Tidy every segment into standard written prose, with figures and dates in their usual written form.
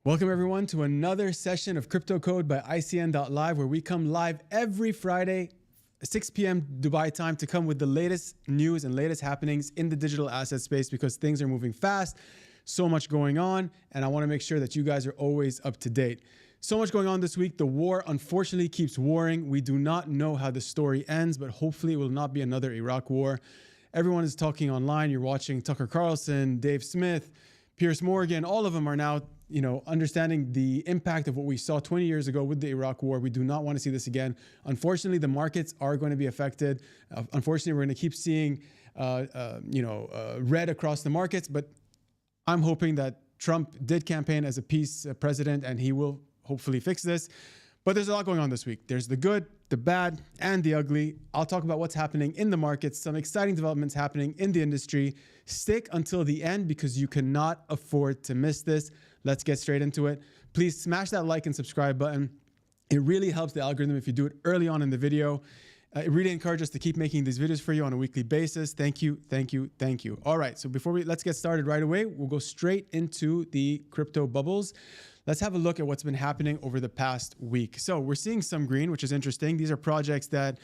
Welcome everyone to another session of Crypto Code by ICN.live, where we come live every Friday, 6 p.m. Dubai time, to come with the latest news and latest happenings in the digital asset space, because things are moving fast, so much going on, and I want to make sure that you guys are always up to date. So much going on this week. The war unfortunately keeps warring. We do not know how the story ends, but hopefully it will not be another Iraq war. Everyone is talking online. You're watching Tucker Carlson, Dave Smith, Piers Morgan. All of them are now understanding the impact of what we saw 20 years ago with the Iraq war. We do not want to see this again. Unfortunately, the markets are going to be affected. Unfortunately, we're going to keep seeing, red across the markets, but I'm hoping that Trump did campaign as a peace president, and he will hopefully fix this. But there's a lot going on this week. There's the good, the bad, and the ugly. I'll talk about what's happening in the markets, some exciting developments happening in the industry. Stick until the end because you cannot afford to miss this. Let's get straight into it. Please smash that like and subscribe button. It really helps the algorithm if you do it early on in the video. It really encourages us to keep making these videos for you on a weekly basis. Thank you, thank you, thank you. All right, so let's get started right away. We'll go straight into the crypto bubbles. Let's have a look at what's been happening over the past week. So we're seeing some green, which is interesting. These are projects that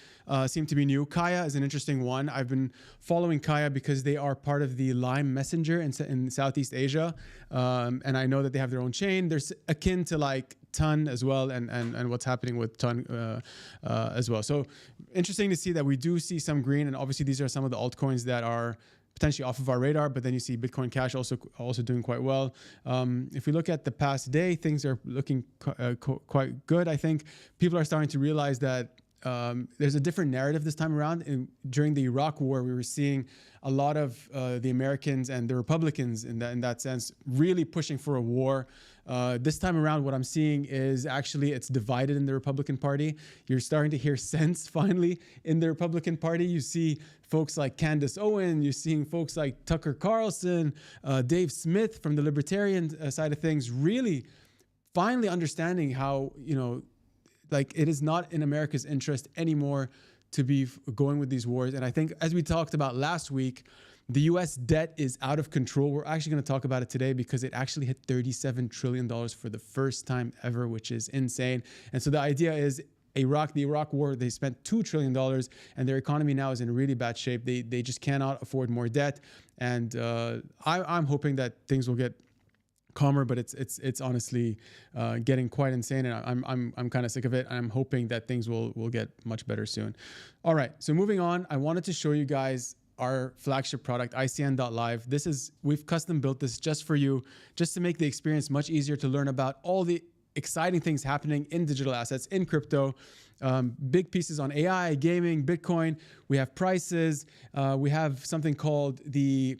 seem to be new. Kaya is an interesting one. I've been following Kaya because they are part of the Lime Messenger in Southeast Asia. And I know that they have their own chain. They're akin to like Ton as well, and what's happening with Ton as well. So interesting to see that we do see some green. And obviously these are some of the altcoins that are potentially off of our radar, but then you see Bitcoin Cash also doing quite well. If we look at the past day, things are looking quite good. I think people are starting to realize that there's a different narrative this time around. During the Iraq war, we were seeing a lot of the Americans and the Republicans in that sense really pushing for a war. This time around, what I'm seeing is actually it's divided in the Republican Party. You're starting to hear sense finally in the Republican Party. You see folks like Candace Owen, you're seeing folks like Tucker Carlson, Dave Smith from the libertarian side of things, really finally understanding how, like it is not in America's interest anymore to be going with these wars. And I think, as we talked about last week, the US debt is out of control. We're actually going to talk about it today because it actually hit $37 trillion for the first time ever, which is insane. And so the idea is the Iraq war, they spent $2 trillion and their economy now is in really bad shape. They just cannot afford more debt. And I'm hoping that things will get calmer, but it's honestly getting quite insane, and I'm kind of sick of it. I'm hoping that things will get much better soon. All right, so moving on, I wanted to show you guys our flagship product, ICN.live. We've custom built this just for you, just to make the experience much easier to learn about all the exciting things happening in digital assets, in crypto. Big pieces on AI, gaming, Bitcoin. We have prices. We have something called the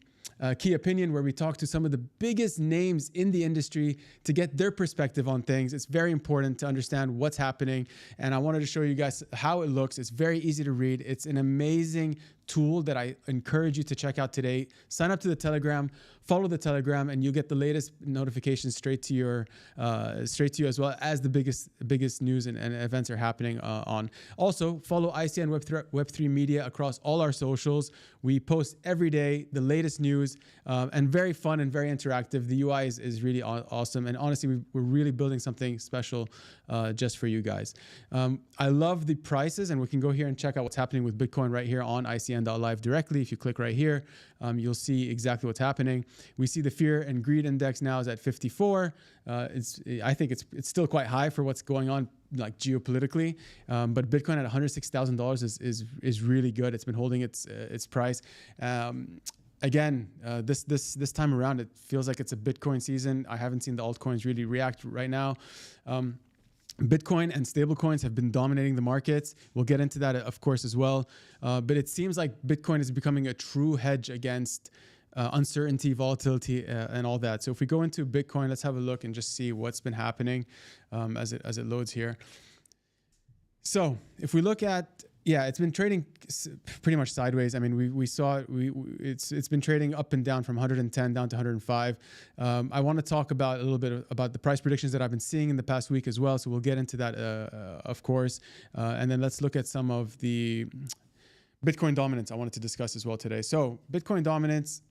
Key Opinion, where we talk to some of the biggest names in the industry to get their perspective on things. It's very important to understand what's happening, and I wanted to show you guys how it looks. It's very easy to read. It's an amazing tool that I encourage you to check out today. Sign up to the Telegram, follow the Telegram, and you'll get the latest notifications straight to you, as well as the biggest news and events are happening on. Also, follow ICN Web3 Media across all our socials. We post every day the latest news, and very fun and very interactive. The UI is really awesome, and honestly, we're really building something special just for you guys. I love the prices, and we can go here and check out what's happening with Bitcoin right here on ICN.live directly. If you click right here, you'll see exactly what's happening. We see the fear and greed index now is at 54. I think it's still quite high for what's going on like geopolitically, but Bitcoin at $106,000 is really good. It's been holding its price. Again, this time around, it feels like it's a Bitcoin season. I haven't seen the altcoins really react right now. Bitcoin and stablecoins have been dominating the markets. We'll get into that, of course, as well. But it seems like Bitcoin is becoming a true hedge against uncertainty, volatility, and all that. So if we go into Bitcoin, let's have a look and just see what's been happening as it loads here. So if we look at, it's been trading pretty much sideways. I mean, we saw it's been trading up and down from 110 down to 105. I want to talk about a little bit about the price predictions that I've been seeing in the past week as well. So we'll get into that, of course, and then let's look at some of the Bitcoin dominance I wanted to discuss as well today. So Bitcoin dominance.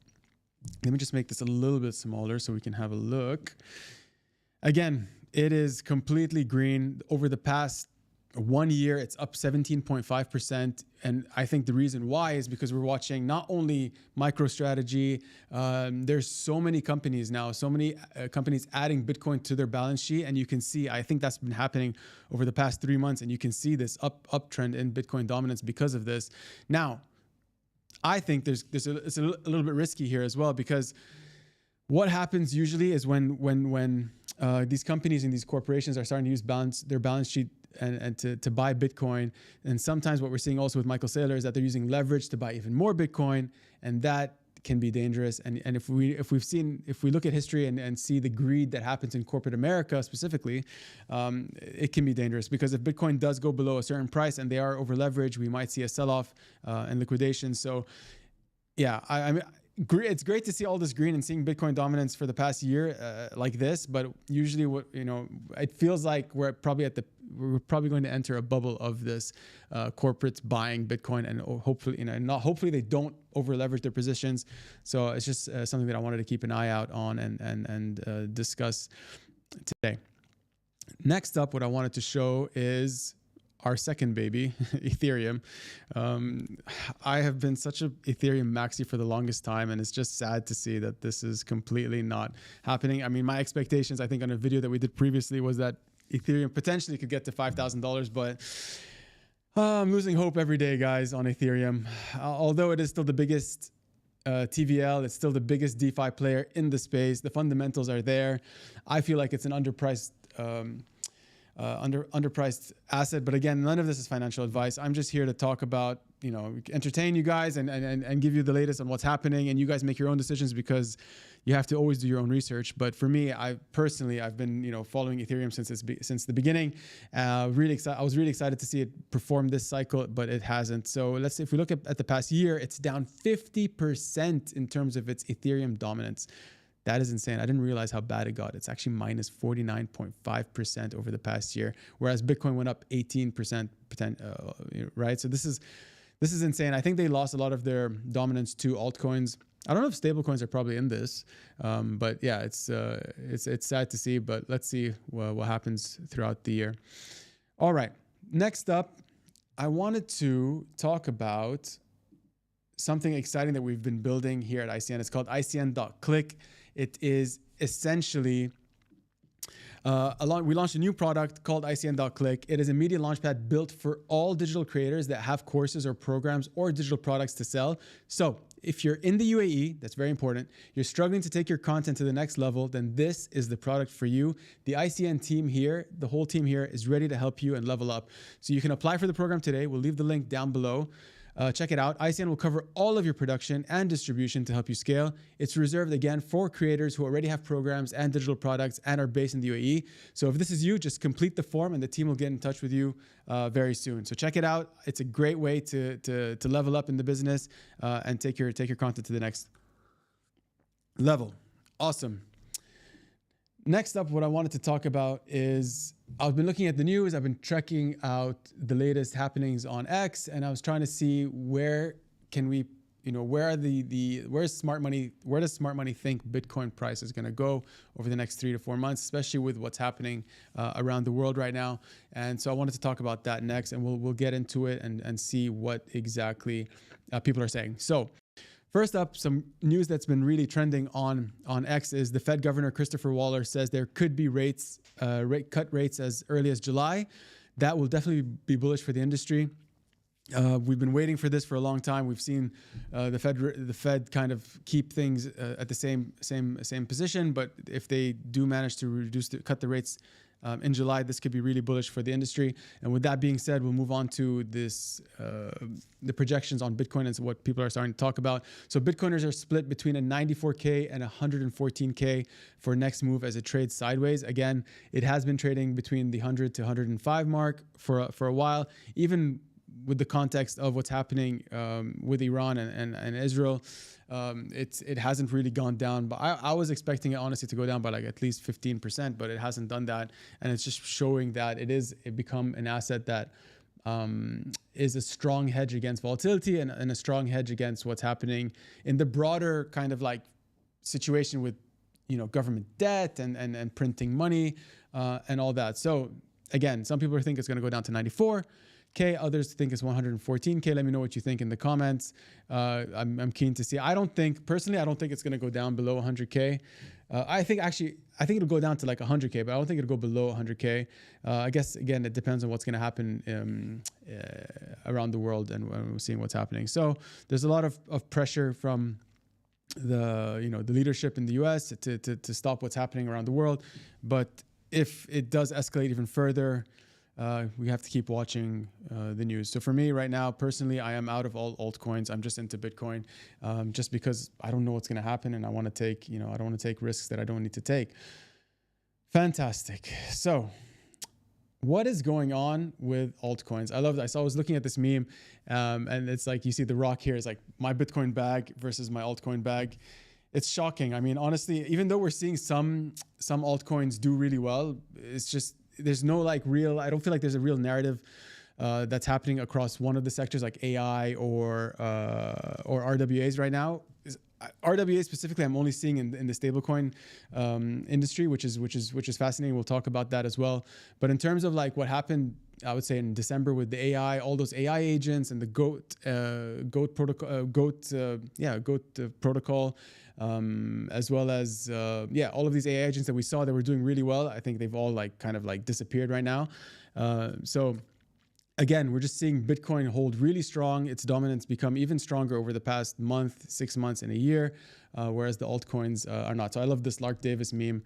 Let me just make this a little bit smaller so we can have a look. Again, it is completely green. Over the past 1 year, it's up 17.5%. And I think the reason why is because we're watching not only MicroStrategy, there's so many companies now, so many companies adding Bitcoin to their balance sheet. And you can see, I think that's been happening over the past 3 months. And you can see this uptrend in Bitcoin dominance because of this. Now, I think it's a little bit risky here as well, because what happens usually is when these companies and these corporations are starting to use their balance sheet and to buy Bitcoin. And sometimes what we're seeing also with Michael Saylor is that they're using leverage to buy even more Bitcoin, and that can be dangerous. And if we look at history and see the greed that happens in corporate America specifically, it can be dangerous, because if Bitcoin does go below a certain price and they are over leveraged, we might see a sell-off and liquidation. So yeah, I mean, it's great to see all this green and seeing Bitcoin dominance for the past year like this, but usually it feels like we're probably going to enter a bubble of this corporates buying Bitcoin, and hopefully they don't over leverage their positions. So it's just something that I wanted to keep an eye out on and discuss today. Next up, what I wanted to show is our second baby, Ethereum. I have been such an Ethereum maxi for the longest time, and it's just sad to see that this is completely not happening. I mean, my expectations, I think on a video that we did previously, was that Ethereum potentially could get to $5,000, but I'm losing hope every day, guys, on Ethereum. Although it is still the biggest TVL, it's still the biggest DeFi player in the space. The fundamentals are there. I feel like it's an underpriced asset, but again, none of this is financial advice. I'm just here to talk about, entertain you guys and give you the latest on what's happening, and you guys make your own decisions, because you have to always do your own research. But for me, I've been following Ethereum since the beginning. I was really excited to see it perform this cycle, but it hasn't. So if we look at the past year, it's down 50% in terms of its Ethereum dominance. That is insane. I didn't realize how bad it got. It's actually minus 49.5% over the past year, whereas Bitcoin went up 18%, right? So this is insane. I think they lost a lot of their dominance to altcoins. I don't know if stablecoins are probably in this, but yeah, it's sad to see. But let's see what happens throughout the year. All right. Next up, I wanted to talk about something exciting that we've been building here at ICN. It's called ICN.CLIQ. It is essentially we launched a new product called ICN.CLIQ. It is a media launchpad built for all digital creators that have courses or programs or digital products to sell. So if you're in the UAE, that's very important, you're struggling to take your content to the next level, then this is the product for you. The ICN team here, the whole team here, is ready to help you and level up. So you can apply for the program today. We'll leave the link down below. Check it out. ICN will cover all of your production and distribution to help you scale. It's reserved, again, for creators who already have programs and digital products and are based in the UAE. So if this is you, just complete the form and the team will get in touch with you very soon. So check it out. It's a great way to level up in the business and take your content to the next level. Awesome. Next up, what I wanted to talk about is I've been looking at the news. I've been checking out the latest happenings on X, and I was trying to see where does smart money think Bitcoin price is going to go over the next 3 to 4 months, especially with what's happening around the world right now. And so I wanted to talk about that next, and we'll get into it and see what exactly people are saying. So first up, some news that's been really trending on X is the Fed Governor Christopher Waller says there could be rate cut rates as early as July. That will definitely be bullish for the industry. We've been waiting for this for a long time. We've seen the Fed kind of keep things at the same position, but if they do manage to cut the rates in July, this could be really bullish for the industry. And with that being said, we'll move on to the projections on Bitcoin and what people are starting to talk about. So Bitcoiners are split between a 94K and 114K for next move as it trades sideways. Again, it has been trading between the 100 to 105 mark for a while, even with the context of what's happening with Iran and Israel. It hasn't really gone down, but I was expecting it honestly to go down by like at least 15%, but it hasn't done that. And it's just showing that it become an asset that is a strong hedge against volatility and a strong hedge against what's happening in the broader kind of like situation with government debt and printing money and all that. So again, some people think it's going to go down to 94K. Others think it's 114K. Let me know what you think in the comments. I'm keen to see. Personally, I don't think it's going to go down below 100K. I think it'll go down to like 100K, but I don't think it'll go below 100K. I guess, again, it depends on what's going to happen around the world, and we're seeing what's happening. So there's a lot of pressure from the leadership in the US to stop what's happening around the world. But if it does escalate even further, we have to keep watching the news. So for me right now, personally, I am out of all altcoins. I'm just into Bitcoin, just because I don't know what's going to happen, and I want to take, I don't want to take risks that I don't need to take. Fantastic. So what is going on with altcoins? I was looking at this meme, and it's like, you see the rock here is like my Bitcoin bag versus my altcoin bag. It's shocking. I mean, honestly, even though we're seeing some altcoins do really well, it's just, there's no I don't feel like there's a real narrative that's happening across one of the sectors like AI or RWAs right now. RWA specifically, I'm only seeing in the stablecoin industry, which is fascinating. We'll talk about that as well. But in terms of like what happened, I would say in December with the AI, all those AI agents and the GOAT protocol, as well as all of these AI agents that we saw that were doing really well. I think they've all kind of disappeared right now. So again, we're just seeing Bitcoin hold really strong. Its dominance become even stronger over the past month, 6 months, and a year, whereas the altcoins are not. So I love this Lark Davis meme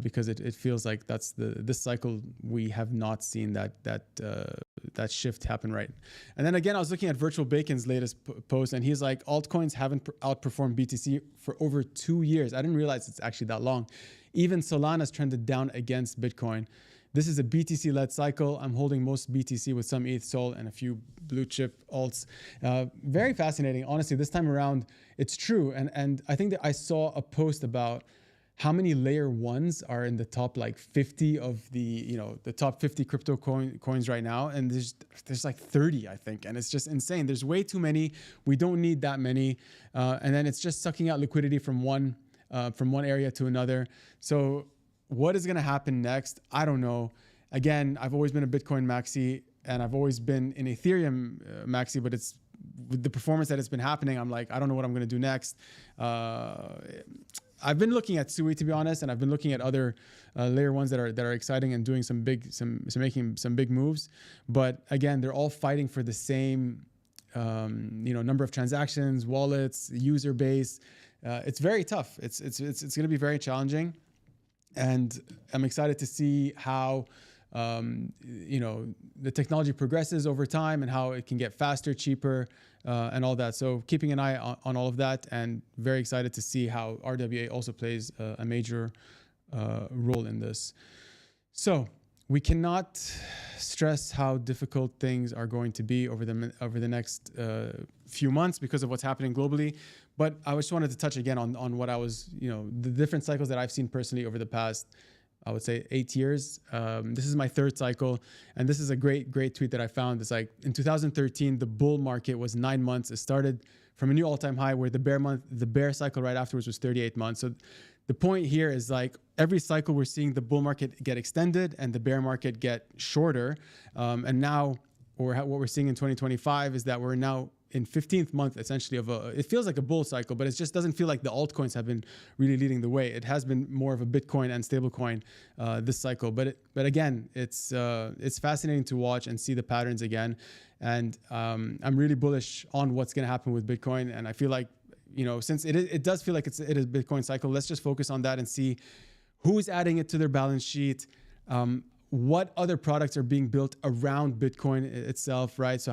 because it feels like that's this cycle we have not seen that shift happen, right? And then again, I was looking at Virtual Bacon's latest post, and he's like, altcoins haven't outperformed BTC for over 2 years. I didn't realize it's actually that long. Even Solana's trended down against Bitcoin. This is a BTC-led cycle. I'm holding most BTC with some ETH, SOL, and a few blue chip alts. Very fascinating. Honestly, this time around, it's true. And I think that I saw a post about how many layer ones are in the top 50 of the top 50 crypto coins right now. And there's like 30, I think. And it's just insane. There's way too many. We don't need that many. And then it's just sucking out liquidity from one area to another. So what is going to happen next? I don't know. Again, I've always been a Bitcoin maxi, and I've always been an Ethereum maxi, but it's with the performance that it's been happening, I'm like, I don't know what I'm going to do next. I've been looking at Sui, to be honest, and I've been looking at other layer ones that are exciting and doing making some big moves. But again, they're all fighting for the same number of transactions, wallets, user base. It's very tough. It's going to be very challenging. And I'm excited to see how, the technology progresses over time and how it can get faster, cheaper, and all that. So keeping an eye on all of that, and very excited to see how RWA also plays a major role in this. So we cannot stress how difficult things are going to be over the next few months because of what's happening globally. But I just wanted to touch again on what I was, the different cycles that I've seen personally over the past, I would say 8 years. This is my 3rd cycle. And this is a great tweet that I found. It's like in 2013, the bull market was 9 months. It started from a new all-time high, where the bear cycle right afterwards was 38 months. So the point here is like every cycle we're seeing the bull market get extended and the bear market get shorter. And now what we're seeing in 2025 is that we're now in 15th month essentially it feels like a bull cycle, but it just doesn't feel like the altcoins have been really leading the way. It has been more of a Bitcoin and stablecoin this cycle. But again, it's fascinating to watch and see the patterns again. And I'm really bullish on what's going to happen with Bitcoin. And I feel like, since it does feel like it is a Bitcoin cycle, let's just focus on that and see who's adding it to their balance sheet. What other products are being built around Bitcoin itself, right? So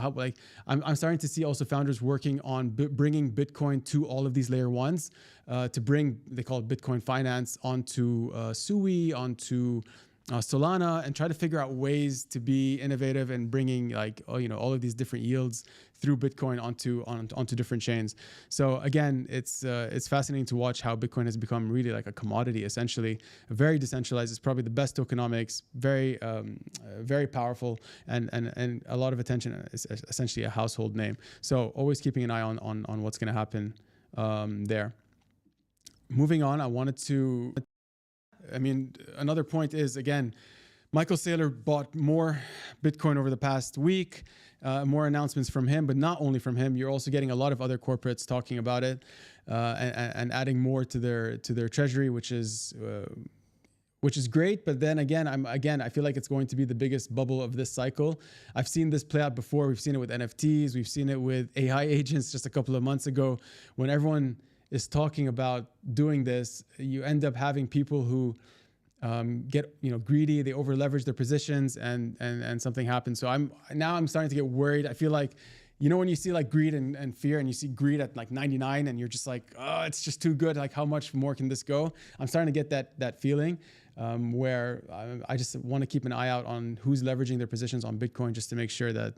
I'm starting to see also founders working on bringing Bitcoin to all of these layer ones to bring, they call it Bitcoin finance, onto Sui, onto Solana, and try to figure out ways to be innovative and bringing all of these different yields through Bitcoin onto different chains. So again, it's fascinating to watch how Bitcoin has become really like a commodity, essentially very decentralized. It's probably the best tokenomics, very very powerful, and a lot of attention. It's essentially a household name. So always keeping an eye on what's going to happen there. Moving on, I wanted to I mean, another point is, again, Michael Saylor bought more Bitcoin over the past week, more announcements from him, but not only from him. You're also getting a lot of other corporates talking about it and adding more to their treasury, which is great. But then again, I feel like it's going to be the biggest bubble of this cycle. I've seen this play out before. We've seen it with NFTs. We've seen it with AI agents just a couple of months ago. When everyone is talking about doing this, you end up having people who get greedy. They over leverage their positions, and something happens. So I'm starting to get worried. I feel like, when you see like greed and fear, and you see greed at like 99, and you're just like, oh, it's just too good. Like, how much more can this go? I'm starting to get that feeling where I just want to keep an eye out on who's leveraging their positions on Bitcoin, just to make sure that,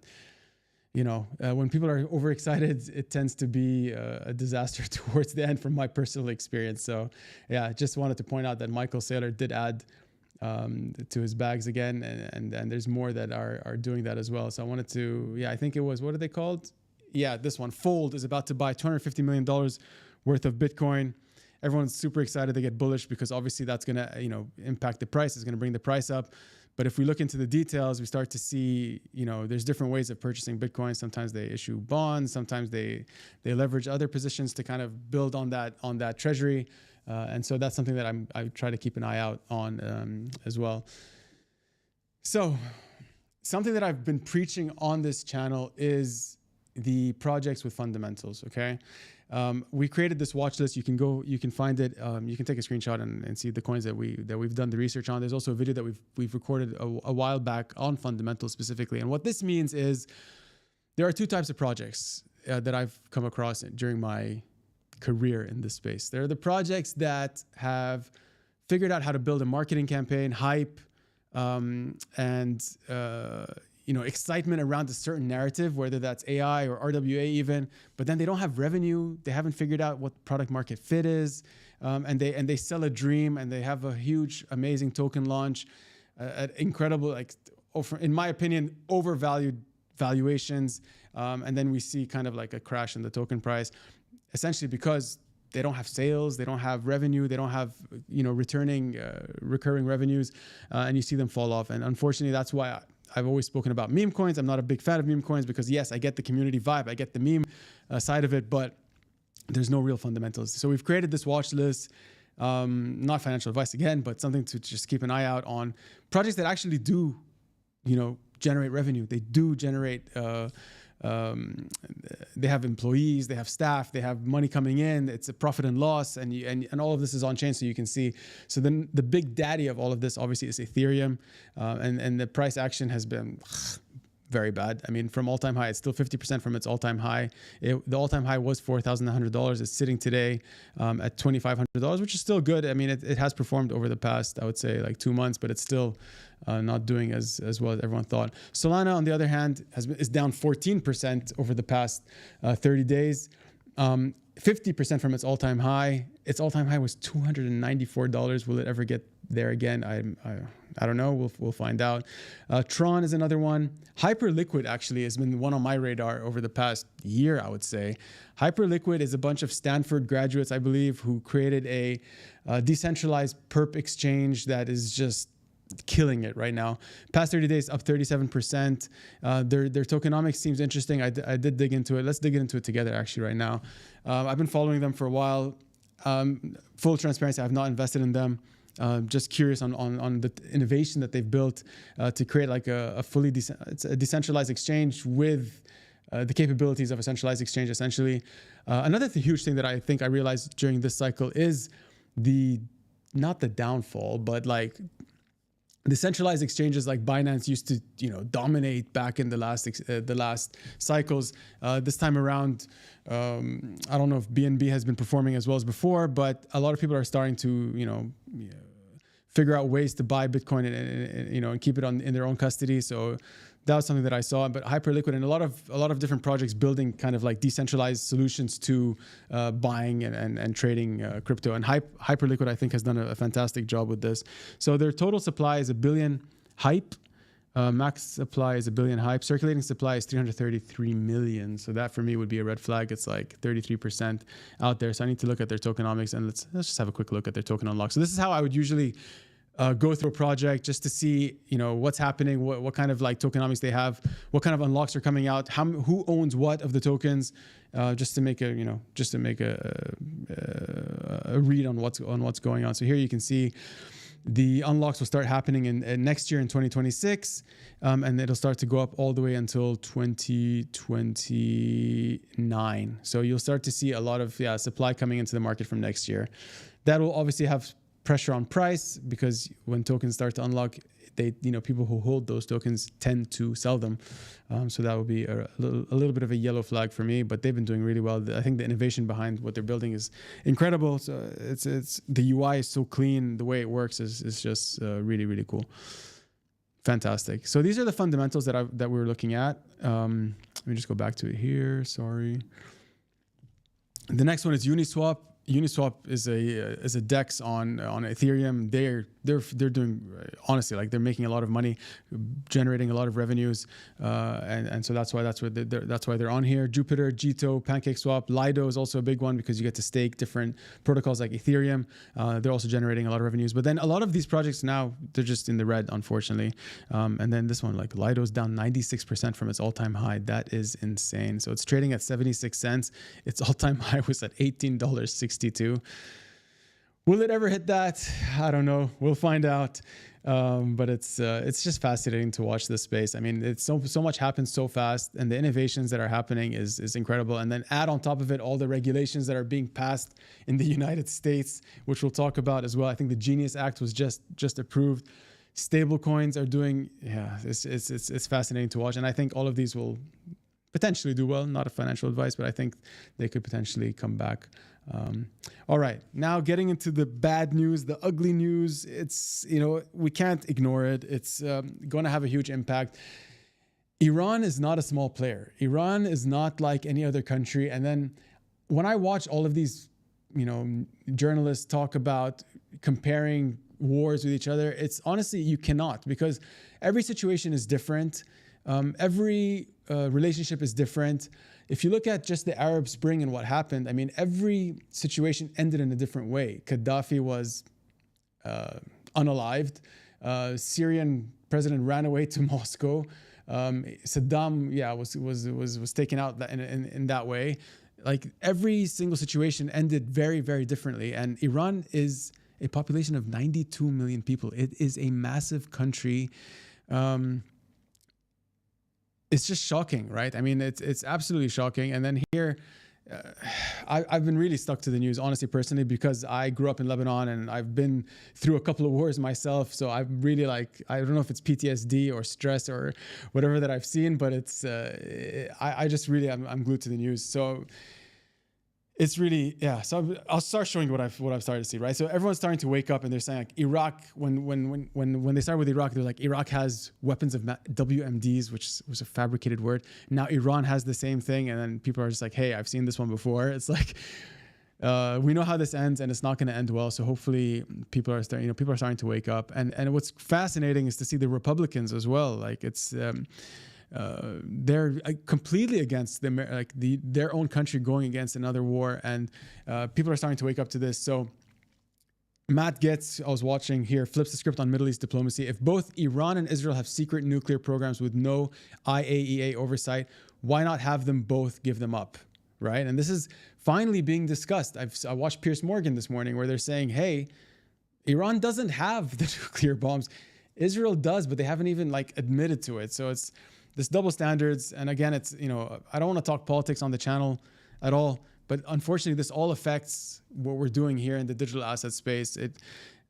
when people are overexcited, it tends to be a disaster towards the end from my personal experience. So yeah, just wanted to point out that Michael Saylor did add to his bags again, and there's more that are doing that as well. So I wanted to, I think it was, what are they called? Yeah, this one, Fold, is about to buy $250 million worth of Bitcoin. Everyone's super excited. They get bullish because obviously that's going to, impact the price. It's going to bring the price up. But if we look into the details, we start to see, there's different ways of purchasing Bitcoin. Sometimes they issue bonds. Sometimes they leverage other positions to kind of build on that treasury. And so that's something that I try to keep an eye out on as well. So something that I've been preaching on this channel is the projects with fundamentals, okay? We created this watch list. You can find it. You can take a screenshot and see the coins that we've done the research on. There's also a video that we've recorded a while back on fundamentals specifically. And what this means is there are two types of projects that I've come across during my career in this space. There are the projects that have figured out how to build a marketing campaign, hype, and excitement around a certain narrative, whether that's AI or RWA even, but then they don't have revenue. They haven't figured out what product market fit is. And they sell a dream, and they have a huge, amazing token launch at incredible, in my opinion, overvalued valuations. And then we see kind of like a crash in the token price, essentially because they don't have sales, they don't have revenue, they don't have, returning, recurring revenues, and you see them fall off. And unfortunately, that's why I've always spoken about meme coins. I'm not a big fan of meme coins because, yes, I get the community vibe, I get the meme side of it, but there's no real fundamentals. So we've created this watch list, not financial advice again, but something to just keep an eye out on projects that actually do, generate revenue. They do generate, they have employees, they have staff, they have money coming in. It's a profit and loss, and all of this is on chain, so you can see. So then the big daddy of all of this obviously is Ethereum, and the price action has been very bad. I mean, from all-time high, it's still 50% from its all-time high. The all-time high was $4,100. It's sitting today at $2,500, which is still good. I mean, it has performed over the past, I would say, like 2 months, but it's still not doing as well as everyone thought. Solana, on the other hand, is down 14% over the past 30 days. 50% from its all-time high. Its all-time high was $294. Will it ever get there again? I don't know. We'll find out. Tron is another one. Hyperliquid actually has been one on my radar over the past year, I would say. Hyperliquid is a bunch of Stanford graduates, I believe, who created a decentralized perp exchange that is just killing it right now. Past 30 days, up 37%. Their tokenomics seems interesting. I did dig into it. Let's dig into it together actually right now. I've been following them for a while. Full transparency, I have not invested in them. Just curious on the innovation that they've built to create like a fully it's a decentralized exchange with the capabilities of a centralized exchange, essentially. Another huge thing that I think I realized during this cycle is not the downfall, but like the centralized exchanges like Binance used to, dominate back in the last cycles. This time around, I don't know if BNB has been performing as well as before, but a lot of people are starting to, figure out ways to buy Bitcoin and keep it in their own custody. So that was something that I saw. But Hyperliquid and a lot of different projects building kind of like decentralized solutions to buying and trading crypto. And Hyperliquid, I think, has done a fantastic job with this. So their total supply is 1 billion hype. Max supply is 1 billion hype. Circulating supply is 333 million. So that for me would be a red flag. It's like 33% out there. So I need to look at their tokenomics, and let's just have a quick look at their token unlock. So this is how I would usually go through a project, just to see, what's happening, what kind of like tokenomics they have, what kind of unlocks are coming out, who owns what of the tokens, just to make a read on what's going on. So here you can see the unlocks will start happening in next year in 2026, and it'll start to go up all the way until 2029. So you'll start to see a lot of supply coming into the market from next year. That will obviously have pressure on price, because when tokens start to unlock, people who hold those tokens tend to sell them. So that would be a little bit of a yellow flag for me, but they've been doing really well. I think the innovation behind what they're building is incredible. So it's the UI is so clean. The way it works is just really, really cool. Fantastic. So these are the fundamentals that we were looking at. Let me just go back to it here. Sorry. The next one is Uniswap. Uniswap is a DEX on Ethereum. They're doing, honestly, like, they're making a lot of money, generating a lot of revenues, and so that's why they're on here. Jupiter, Jito, PancakeSwap, Lido is also a big one, because you get to stake different protocols like Ethereum. They're also generating a lot of revenues. But then a lot of these projects now, they're just in the red, unfortunately. And then this one, like Lido's down 96% from its all-time high. That is insane. So it's trading at 76 cents. Its all-time high was at $18.62. Will it ever hit that? I don't know. We'll find out. But it's just fascinating to watch this space. I mean, it's so much happens so fast, and the innovations that are happening is incredible. And then add on top of it all the regulations that are being passed in the United States, which we'll talk about as well. I think the Genius Act was just approved. Stable coins are doing, it's fascinating to watch. And I think all of these will potentially do well. Not a financial advice, but I think they could potentially come back. All right, now getting into the bad news, the ugly news. It's, we can't ignore it. It's going to have a huge impact. Iran is not a small player. Iran is not like any other country. And then when I watch all of these, journalists talk about comparing wars with each other, it's honestly, you cannot, because every situation is different. Every relationship is different. If you look at just the Arab Spring and what happened, I mean, every situation ended in a different way. Gaddafi was unalived. Syrian president ran away to Moscow. Saddam, was taken out in that way. Like, every single situation ended very, very differently. And Iran is a population of 92 million people. It is a massive country. It's just shocking, right? I mean, it's absolutely shocking. And then here, I've been really stuck to the news, honestly, personally, because I grew up in Lebanon and I've been through a couple of wars myself. So I'm really, like, I don't know if it's PTSD or stress or whatever that I've seen, but it's, I just really, I'm glued to the news. So it's really, so I'll start showing what I've started to see, right? So everyone's starting to wake up, and they're saying, like, Iraq, when they started with Iraq, they're like, Iraq has weapons of WMDs, which was a fabricated word. Now Iran has the same thing, and then people are just like, hey, I've seen this one before. It's like, we know how this ends, and it's not going to end well. So hopefully people are starting to wake up. And what's fascinating is to see the Republicans as well. Like, it's they're completely against their own country going against another war, and people are starting to wake up to this. So Matt Getz, I was watching here, flips the script on Middle East diplomacy. If both Iran and Israel have secret nuclear programs with no IAEA oversight, why not have them both give them up, right? And this is finally being discussed. I watched Piers Morgan this morning, where they're saying, hey, Iran doesn't have the nuclear bombs. Israel does, but they haven't even admitted to it. So it's this double standards. And again, it's, I don't want to talk politics on the channel at all, but unfortunately this all affects what we're doing here in the digital asset space.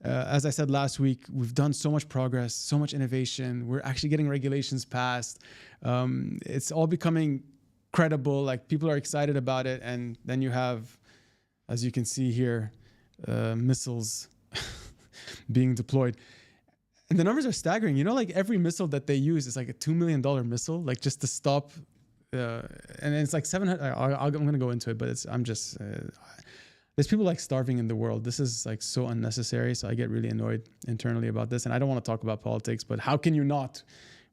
As I said last week, we've done so much progress, so much innovation. We're actually getting regulations passed. It's all becoming credible. Like, people are excited about it. And then you have, as you can see here, missiles being deployed. And the numbers are staggering. Every missile that they use is like a $2 million missile, just to stop. And it's like 700. I'm going to go into it, but there's people starving in the world. This is so unnecessary. So I get really annoyed internally about this. And I don't want to talk about politics, but how can you not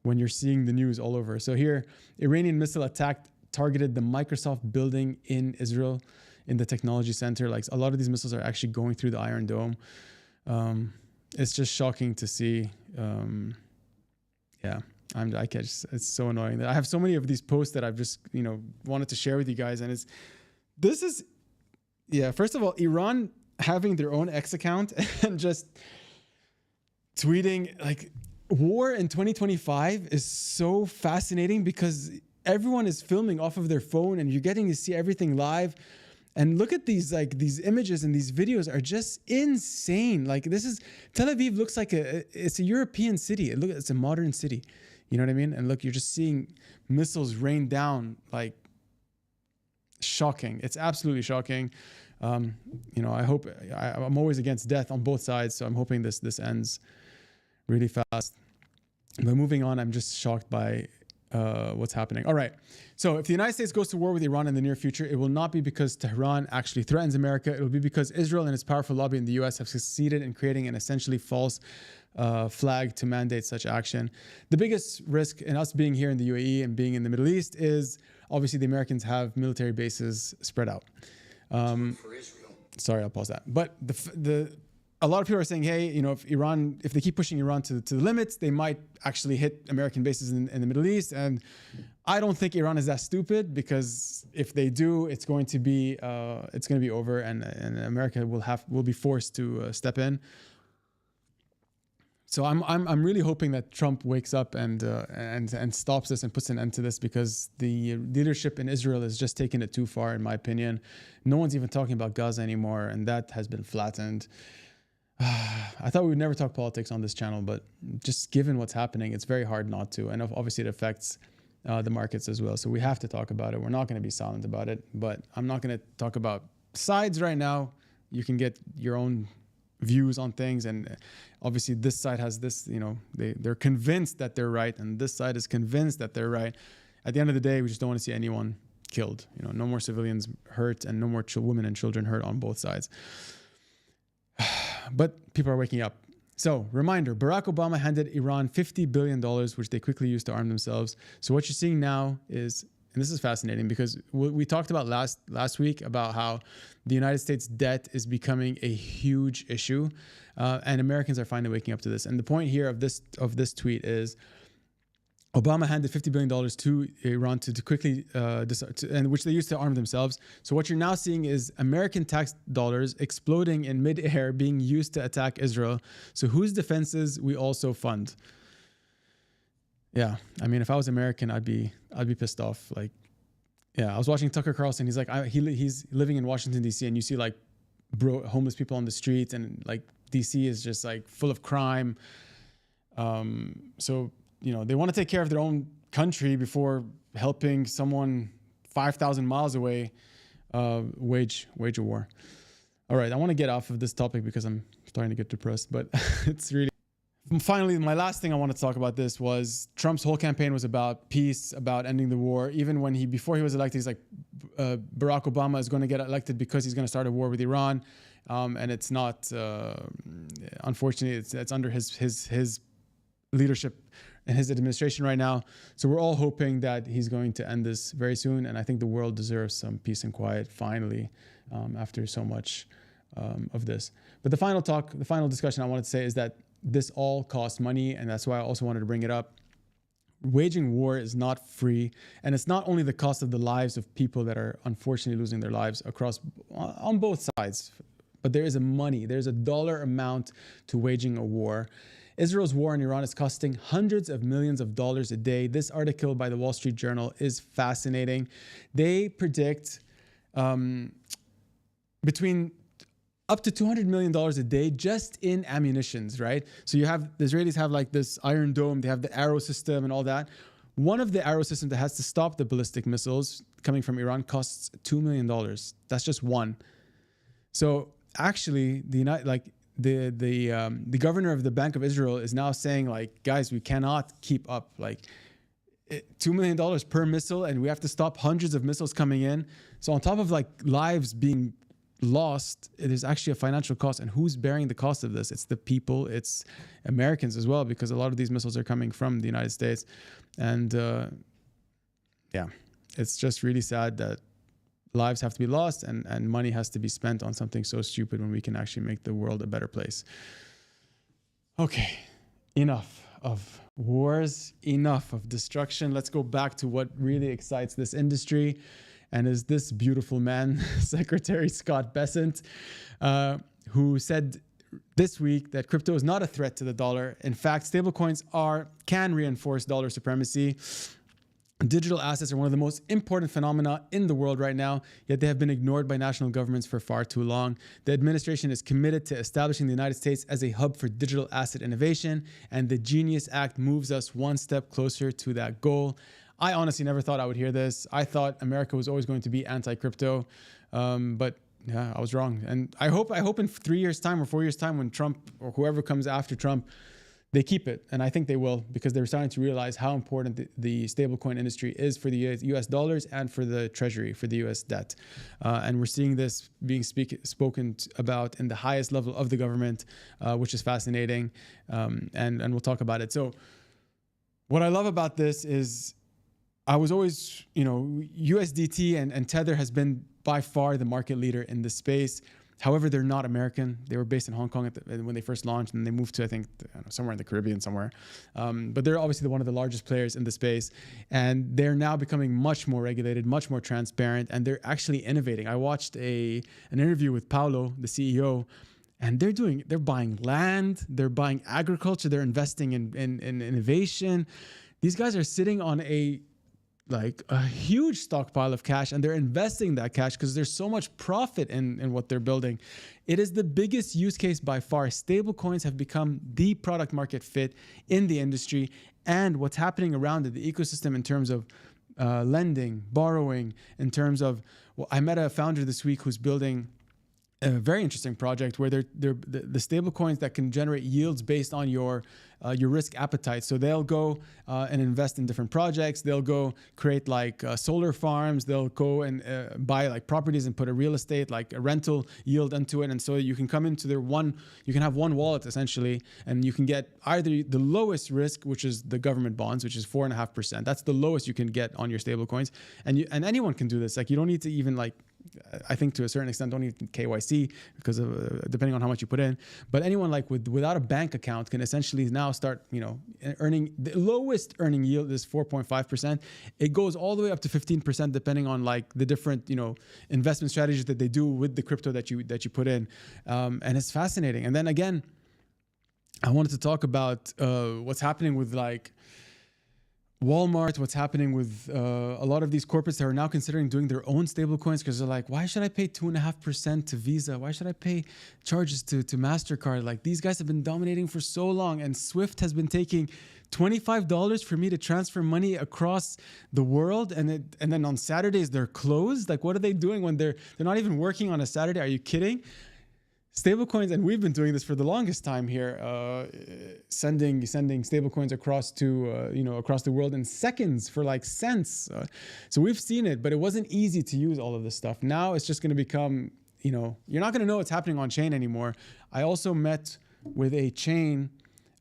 when you're seeing the news all over. So here, Iranian missile attack targeted the Microsoft building in Israel, in the technology center. Like a lot of these missiles are actually going through the Iron Dome. It's just shocking to see. Yeah, it's so annoying. I have so many of these posts that I've just, wanted to share with you guys. And first of all, Iran having their own X account and just tweeting like war in 2025 is so fascinating because everyone is filming off of their phone and you're getting to see everything live. And look at these images and these videos are just insane. Like Tel Aviv looks like it's a European city. It's a modern city. You know what I mean? And look, you're just seeing missiles rain down, like shocking. It's absolutely shocking. I'm always against death on both sides. So I'm hoping this ends really fast. But moving on, I'm just shocked by what's happening. All right. So if the United States goes to war with Iran in the near future, it will not be because Tehran actually threatens America. It will be because Israel and its powerful lobby in the U.S. have succeeded in creating an essentially false flag to mandate such action. The biggest risk in us being here in the UAE and being in the Middle East is obviously the Americans have military bases spread out. For Israel. Sorry, I'll pause that. But a lot of people are saying, hey, if they keep pushing Iran to the limits, they might actually hit American bases in the Middle East. And I don't think Iran is that stupid, because if they do, it's going to be over, and America will be forced to step in. So I'm really hoping that Trump wakes up and stops this and puts an end to this, because the leadership in Israel is just taking it too far, in my opinion. No one's even talking about Gaza anymore, and that has been flattened. I thought we would never talk politics on this channel, but just given what's happening, it's very hard not to. And obviously it affects the markets as well. So we have to talk about it. We're not going to be silent about it, but I'm not going to talk about sides right now. You can get your own views on things. And obviously this side has this, they're convinced that they're right, and this side is convinced that they're right. At the end of the day, we just don't want to see anyone killed. No more civilians hurt, and no more women and children hurt on both sides. But people are waking up. So, reminder, Barack Obama handed Iran $50 billion, which they quickly used to arm themselves. So what you're seeing now is, and this is fascinating, because we talked about last week about how the United States debt is becoming a huge issue, and Americans are finally waking up to this. And the point here of this tweet is, Obama handed $50 billion to Iran to quickly, and which they used to arm themselves. So what you're now seeing is American tax dollars exploding in midair, being used to attack Israel. So whose defenses we also fund? Yeah, I mean, if I was American, I'd be pissed off. Like, yeah, I was watching Tucker Carlson. He's like, he's living in Washington D.C. and you see like homeless people on the street, and like D.C. is just like full of crime. So. They want to take care of their own country before helping someone 5,000 miles away wage a war. All right, I want to get off of this topic because I'm starting to get depressed, but it's really... Finally, my last thing I want to talk about this was Trump's whole campaign was about peace, about ending the war. Even before he was elected, he's like, Barack Obama is going to get elected because he's going to start a war with Iran. And it's not, unfortunately, it's under his leadership and his administration right now. So we're all hoping that he's going to end this very soon. And I think the world deserves some peace and quiet finally, after so much of this. But the final discussion I wanted to say is that this all costs money. And that's why I also wanted to bring it up. Waging war is not free. And it's not only the cost of the lives of people that are unfortunately losing their lives on both sides, but there's a dollar amount to waging a war. Israel's war in Iran is costing hundreds of millions of dollars a day. This article by the Wall Street Journal is fascinating. They predict between up to $200 million a day just in ammunitions, right? So the Israelis have like this Iron Dome, they have the arrow system and all that. One of the arrow systems that has to stop the ballistic missiles coming from Iran costs $2 million. That's just one. So actually, the governor of the Bank of Israel is now saying, like, guys, we cannot keep up. Like, $2 million per missile, and we have to stop hundreds of missiles coming in. So on top of like lives being lost, there's actually a financial cost. And who's bearing the cost of this? It's the people, it's Americans as well, because a lot of these missiles are coming from the United States. And yeah, it's just really sad that lives have to be lost and money has to be spent on something so stupid when we can actually make the world a better place. Okay, enough of wars, enough of destruction. Let's go back to what really excites this industry, and is this beautiful man, Secretary Scott Bessent, who said this week that crypto is not a threat to the dollar. In fact, stablecoins can reinforce dollar supremacy. Digital assets are one of the most important phenomena in the world right now, yet they have been ignored by national governments for far too long. The administration is committed to establishing the United States as a hub for digital asset innovation, and the Genius Act moves us one step closer to that goal. I honestly never thought I would hear this. I thought America was always going to be anti-crypto, but yeah, I was wrong. And I hope in 3 years' time or 4 years' time, when Trump or whoever comes after Trump, they keep it. And I think they will, because they're starting to realize how important the stablecoin industry is for the US dollars and for the treasury, for the US debt. And we're seeing this being spoken about in the highest level of the government, which is fascinating. And we'll talk about it. So what I love about this is I was always, USDT and Tether has been by far the market leader in this space. However, they're not American. They were based in Hong Kong when they first launched, and they moved to, I think, somewhere in the Caribbean somewhere. But they're obviously one of the largest players in the space, and they're now becoming much more regulated, much more transparent, and they're actually innovating. I watched an interview with Paulo, the CEO, and they're buying land, they're buying agriculture, they're investing in innovation. These guys are sitting on a huge stockpile of cash, and they're investing that cash because there's so much profit in what they're building. It is the biggest use case by far. Stablecoins have become the product market fit in the industry, and what's happening around it, the ecosystem in terms of lending, borrowing, in terms of, I met a founder this week who's building a very interesting project where they're the stable coins that can generate yields based on your risk appetite. So they'll go and invest in different projects. They'll go create solar farms. They'll go and buy properties and put a real estate, like a rental yield into it. And so you can come into you can have one wallet essentially, and you can get either the lowest risk, which is the government bonds, which is 4.5%. That's the lowest you can get on your stable coins. And anyone can do this. You don't need to even I think to a certain extent, don't need KYC because of depending on how much you put in. But anyone without a bank account can essentially now start, earning the lowest earning yield is 4.5%. It goes all the way up to 15% depending on the different, investment strategies that they do with the crypto that you put in. And it's fascinating. And then again, I wanted to talk about what's happening with Walmart, what's happening with a lot of these corporates that are now considering doing their own stable coins because they're like, why should I pay 2.5% to Visa? Why should I pay charges to MasterCard? These guys have been dominating for so long, and Swift has been taking $25 for me to transfer money across the world, and then on Saturdays they're closed. What are they doing when they're not even working on a Saturday? Are you kidding? Stablecoins, and we've been doing this for the longest time here, sending stablecoins across across the world in seconds for cents. So we've seen it, but it wasn't easy to use all of this stuff. Now it's just going to become, you're not going to know what's happening on chain anymore. I also met with a chain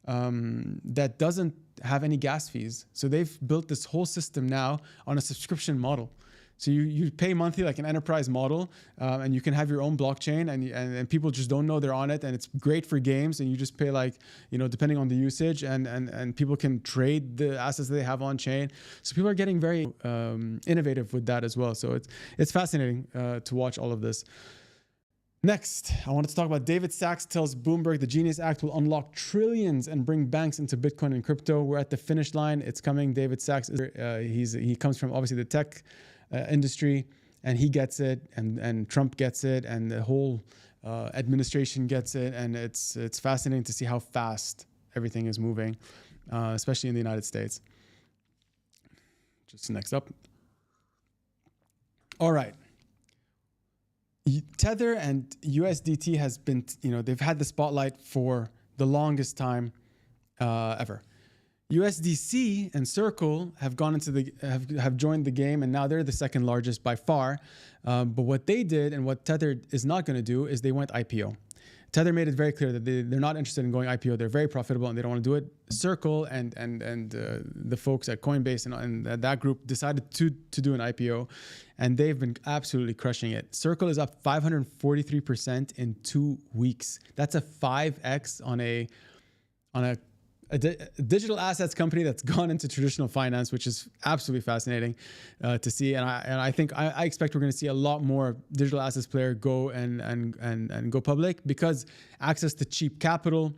that doesn't have any gas fees. So they've built this whole system now on a subscription model. So you pay monthly like an enterprise model, and you can have your own blockchain, and people just don't know they're on it, and it's great for games, and you just pay depending on the usage, and people can trade the assets that they have on chain. So people are getting very innovative with that as well. So it's fascinating to watch all of this. Next, I wanted to talk about David Sachs tells Bloomberg the Genius Act will unlock trillions and bring banks into Bitcoin and crypto. We're at the finish line. It's coming. David Sachs, he comes from obviously the tech industry, and he gets it, and Trump gets it, and the whole administration gets it, and it's fascinating to see how fast everything is moving, especially in the United States. Just next up. All right. Tether and USDT has been, they've had the spotlight for the longest time ever. USDC and Circle have gone into the have joined the game, and now they're the second largest by far. But what they did and what Tether is not going to do is they went IPO. Tether made it very clear that they're not interested in going IPO. They're very profitable and they don't want to do it. Circle and the folks at Coinbase and that group decided to do an IPO, and they've been absolutely crushing it. Circle is up 543% in 2 weeks. That's a 5x on a digital assets company that's gone into traditional finance, which is absolutely fascinating to see. And I think I expect we're going to see a lot more digital assets player go and go public, because access to cheap capital,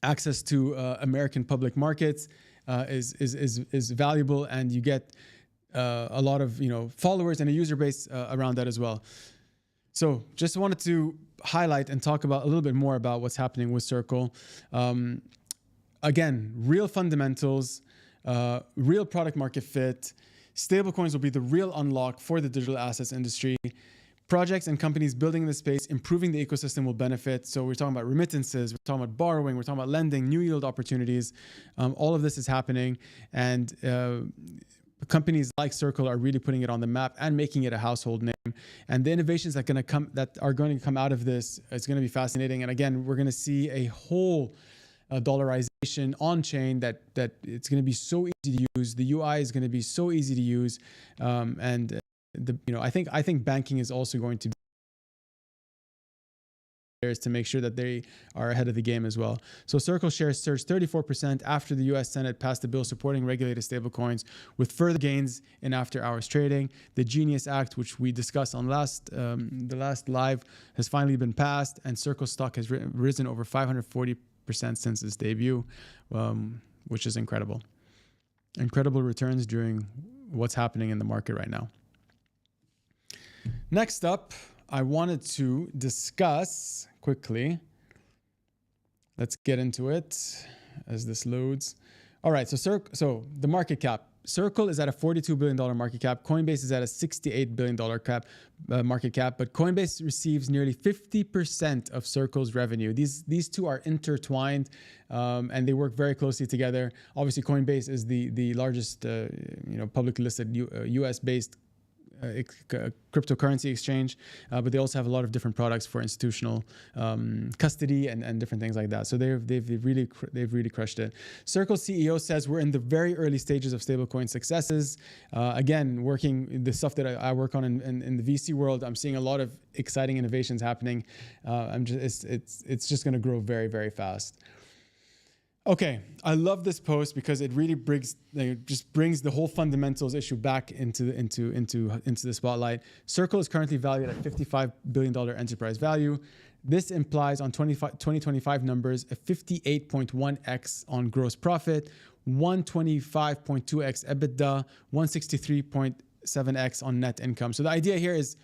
access to American public markets is valuable, and you get a lot of followers and a user base around that as well. So just wanted to highlight and talk about a little bit more about what's happening with Circle. Again, real fundamentals, real product market fit. Stablecoins will be the real unlock for the digital assets industry. Projects and companies building in the space, improving the ecosystem will benefit. So we're talking about remittances, we're talking about borrowing, we're talking about lending, new yield opportunities. All of this is happening, and companies like Circle are really putting it on the map and making it a household name. And the innovations that are going to come out of this, it's going to be fascinating. And again, we're going to see a whole dollarization on chain that it's going to be so easy to use. The UI is going to be so easy to use, and I think banking is also going to be there to make sure that they are ahead of the game as well. So Circle shares surged 34% after the U.S. Senate passed a bill supporting regulated stablecoins, with further gains in after-hours trading. The Genius Act, which we discussed on the last live, has finally been passed, and Circle stock has risen over 540% since its debut, which is incredible. Incredible returns during what's happening in the market right now. Next up, I wanted to discuss quickly. Let's get into it as this loads. All right, so the market cap. Circle is at a $42 billion market cap. Coinbase is at a $68 billion market cap, but Coinbase receives nearly 50% of Circle's revenue. These two are intertwined, and they work very closely together. Obviously, Coinbase is the largest publicly listed US-based cryptocurrency exchange, but they also have a lot of different products for institutional custody and different things like that. So they've really crushed it. Circle CEO says we're in the very early stages of stablecoin successes. Again, working the stuff that I work on in the VC world, I'm seeing a lot of exciting innovations happening. It's just going to grow very, very fast. Okay, I love this post because it really brings the whole fundamentals issue back into the spotlight. Circle is currently valued at $55 billion enterprise value. This implies on 2025 numbers a 58.1x on gross profit, 125.2x EBITDA, 163.7x on net income. So the idea here is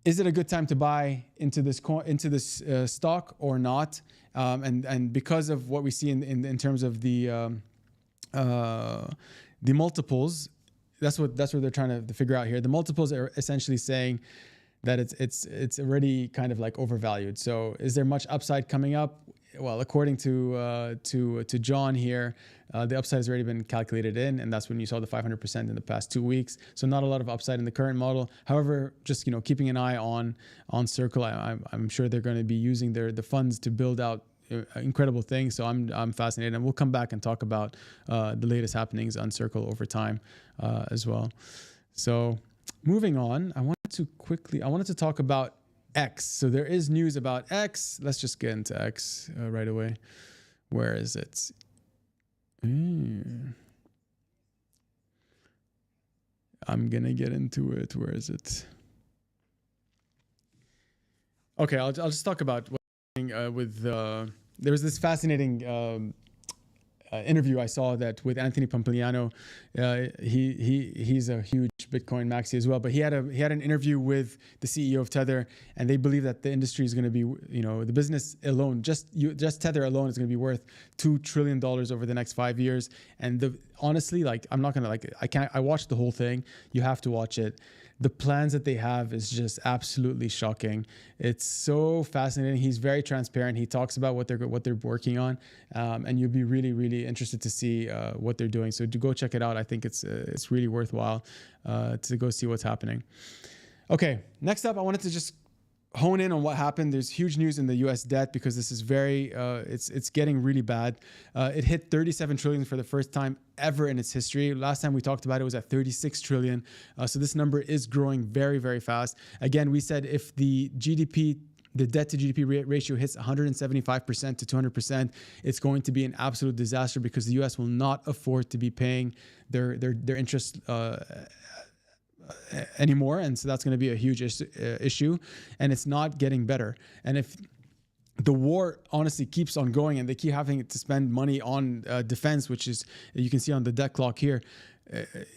it a good time to buy into this stock or not? And because of what we see in terms of the multiples, that's what they're trying to figure out here. The multiples are essentially saying that it's already kind of like overvalued. So is there much upside coming up? Well, according to John here, the upside has already been calculated in, and that's when you saw the 500% in the past 2 weeks. So not a lot of upside in the current model. However, just keeping an eye on Circle, I'm sure they're going to be using the funds to build out incredible things. So I'm fascinated, and we'll come back and talk about the latest happenings on Circle over time as well. So moving on, I wanted to talk about X. So there is news about X. Let's just get into X right away. Where is it? I'm gonna get into it. Where is it? Okay, I'll just talk about what's happening with. There was this fascinating interview I saw that with Anthony Pompliano. He's a huge Bitcoin maxi as well. But he had an interview with the CEO of Tether, and they believe that the industry is going to be, the business alone, just Tether alone is going to be worth $2 trillion over the next 5 years. And honestly, like, I'm not going to I watched the whole thing. You have to watch it. The plans that they have is just absolutely shocking. It's so fascinating. He's very transparent. He talks about what they're working on, and you'll be really, really interested to see what they're doing. So to go check it out. I think it's really worthwhile to go see what's happening. Okay, next up, I wanted to just hone in on what happened. There's huge news in the U.S. debt because this is it's getting really bad. It hit 37 trillion for the first time ever in its history. Last time we talked about it was at 36 trillion. So this number is growing very, very fast. Again, we said if the debt to GDP ratio hits 175% to 200%, it's going to be an absolute disaster because the U.S. will not afford to be paying their interest anymore, and so that's going to be a huge issue, and it's not getting better. And if the war honestly keeps on going and they keep having to spend money on defense, which is, you can see on the debt clock here,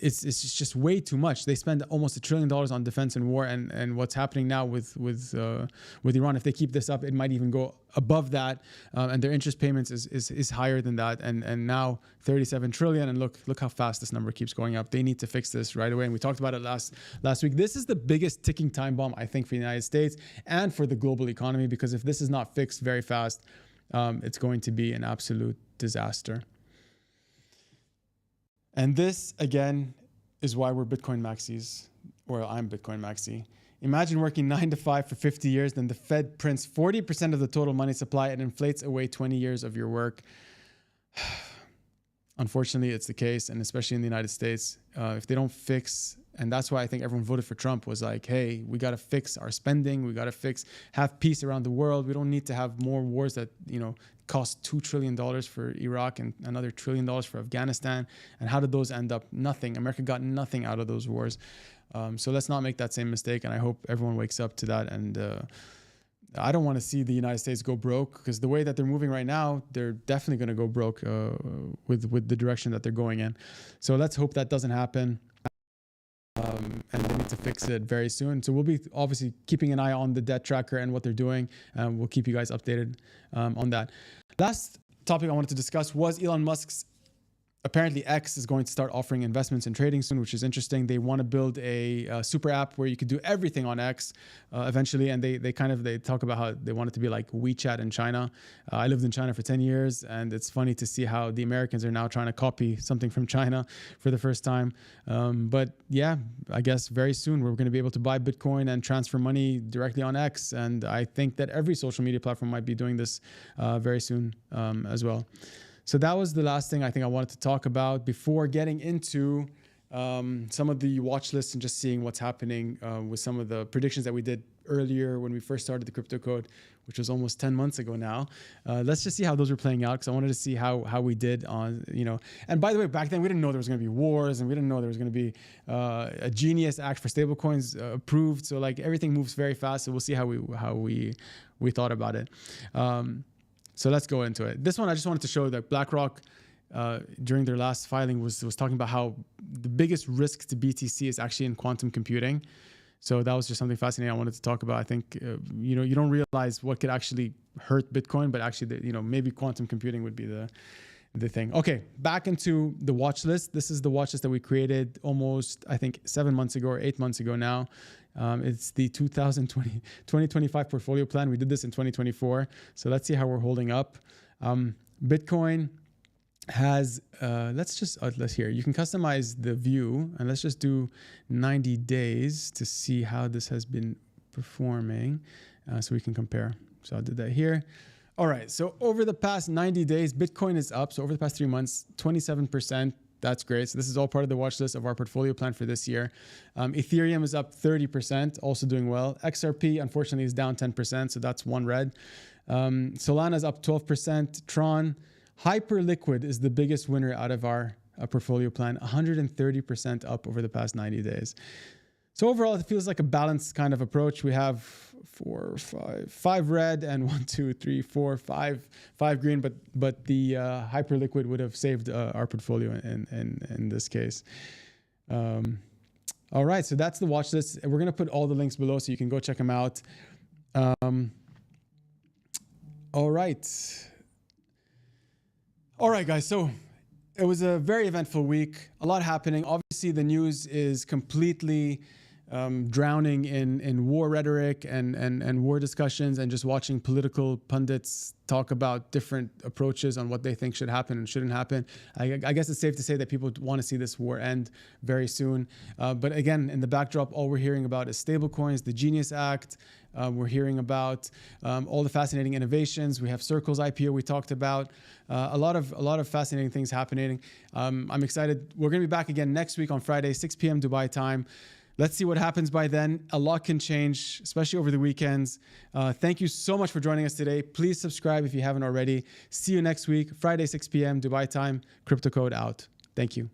it's just way too much. They spend almost $1 trillion on defense and war, and what's happening now with Iran, if they keep this up, it might even go above that, and their interest payments is higher than that, and now 37 trillion, and look how fast this number keeps going up. They need to fix this right away, and we talked about it last week. This is the biggest ticking time bomb, I think, for the United States and for the global economy, because if this is not fixed very fast, it's going to be an absolute disaster. And this, again, is why we're Bitcoin maxis, or I'm Bitcoin maxi. Imagine working 9 to 5 for 50 years, then the Fed prints 40% of the total money supply and inflates away 20 years of your work. Unfortunately, it's the case, and especially in the United States, if they don't fix, and that's why I think everyone voted for Trump, was like, hey, we got to fix our spending, we got to have peace around the world. We don't need to have more wars that, cost $2 trillion for Iraq and another $1 trillion for Afghanistan. And how did those end up? Nothing. America got nothing out of those wars. So let's not make that same mistake, and I hope everyone wakes up to that. And I don't want to see the United States go broke, because the way that they're moving right now, they're definitely going to go broke with the direction that they're going in. So let's hope that doesn't happen. And they need to fix it very soon. So we'll be obviously keeping an eye on the debt tracker and what they're doing. We'll keep you guys updated on that. Last topic I wanted to discuss was Elon Musk's, apparently X is going to start offering investments and trading soon, which is interesting. They want to build a super app where you could do everything on X eventually. And they talk about how they want it to be like WeChat in China. I lived in China for 10 years, and it's funny to see how the Americans are now trying to copy something from China for the first time. But yeah, I guess very soon we're going to be able to buy Bitcoin and transfer money directly on X. And I think that every social media platform might be doing this very soon as well. So that was the last thing I think I wanted to talk about before getting into some of the watch lists and just seeing what's happening with some of the predictions that we did earlier when we first started the Crypto Code, which was almost 10 months ago now. Let's just see how those are playing out, because I wanted to see how we did on, And by the way, back then we didn't know there was going to be wars, and we didn't know there was going to be a Genius Act for stablecoins approved. So like everything moves very fast. So we'll see how we thought about it. So let's go into it. This one, I just wanted to show that BlackRock, during their last filing, was talking about how the biggest risk to BTC is actually in quantum computing. So that was just something fascinating I wanted to talk about. I think, you don't realize what could actually hurt Bitcoin, but actually, maybe quantum computing would be the thing. Okay, back into the watch list. This is the watch list that we created almost, I think, 7 months ago or 8 months ago now. It's the 2025 portfolio plan. We did this in 2024. So let's see how we're holding up. Bitcoin has, let's hear. You can customize the view, and let's just do 90 days to see how this has been performing, so we can compare. So I did that here. All right. So over the past 90 days, Bitcoin is up. So over the past 3 months, 27%. That's great. So this is all part of the watch list of our portfolio plan for this year. Ethereum is up 30%, also doing well. XRP, unfortunately, is down 10%. So that's one red. Solana is up 12%. Tron, Hyperliquid is the biggest winner out of our portfolio plan, 130% up over the past 90 days. So overall, it feels like a balanced kind of approach. We have five red and 5 green, but the Hyperliquid would have saved our portfolio in this case. All right, so that's the watch list. We're gonna put all the links below so you can go check them out. All right, guys. So it was a very eventful week. A lot happening. Obviously, the news is completely drowning in war rhetoric and war discussions, and just watching political pundits talk about different approaches on what they think should happen and shouldn't happen. I guess it's safe to say that people want to see this war end very soon. But again, in the backdrop, all we're hearing about is stablecoins, the Genius Act. We're hearing about all the fascinating innovations. We have Circle's IPO we talked about. A lot of fascinating things happening. I'm excited. We're going to be back again next week on Friday, 6 p.m. Dubai time. Let's see what happens by then. A lot can change, especially over the weekends. Thank you so much for joining us today. Please subscribe if you haven't already. See you next week, Friday, 6 p.m. Dubai time. Crypto Code out. Thank you.